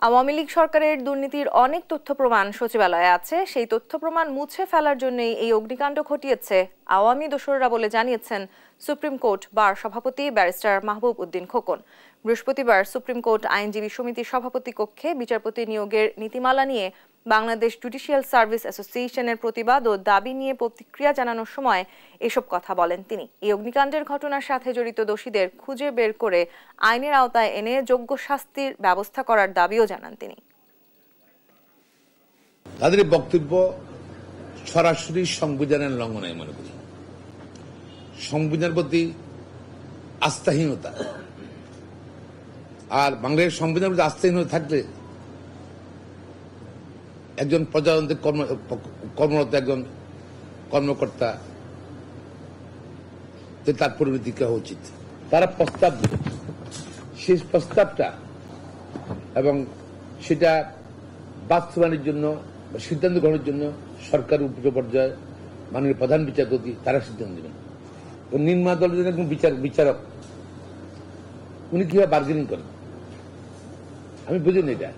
আওয়ামী লীগ সরকারের দুর্নীতির অনেক তথ্য প্রমাণ সচিবালয়ে আছে। সেই তথ্য প্রমাণ মুছে ফেলার জন্যই এই অগ্নিকাণ্ড ঘটিয়েছে আওয়ামী দোসররা বলে জানিয়েছেন সুপ্রিম কোর্ট বার সভাপতি ব্যারিস্টার মাহবুব উদ্দিন খোকন। বৃহস্পতিবার সুপ্রিম কোর্ট আইনজীবী সমিতির সভাপতি কক্ষে বিচারপতি নিয়োগের নীতিমালা নিয়ে বাংলাদেশ জুডিশিয়াল সার্ভিস অ্যাসোসিয়েশনের প্রতিবাদ ও দাবি নিয়ে প্রতিক্রিয়া জানানোর সময় এসব কথা বলেন তিনি। এই অগ্নিকাণ্ডের ঘটনার সাথে জড়িত দোষীদের খুঁজে বের করে আইনের আওতায় এনে যোগ্য শাস্তির ব্যবস্থা করার দাবিও জানান তিনি। তাদের বক্তব্য সরাসরি সংবিধানের লঙ্ঘন আমি মনে করি। সংবিধানের প্রতি আস্থাহীনতা, আর বাংলাদেশের সংবিধানের প্রতি আস্থাহীনতা থাকলে একজন প্রজাতন্ত্রের কর্মরত একজন কর্মকর্তা তার পরিণতি কি হওয়া উচিত। তারা প্রস্তাব দেবে, সেই প্রস্তাবটা এবং সেটা বাস্তবায়নের জন্য বা সিদ্ধান্ত গ্রহণের জন্য সরকার উচ্চ পর্যায়ে মাননীয় প্রধান বিচারপতি তারা সিদ্ধান্ত দেবেন। নিম্ন আদালতের একজন বিচারক উনি কিভাবে বার্গেনিং করেন আমি বুঝিনি এটা।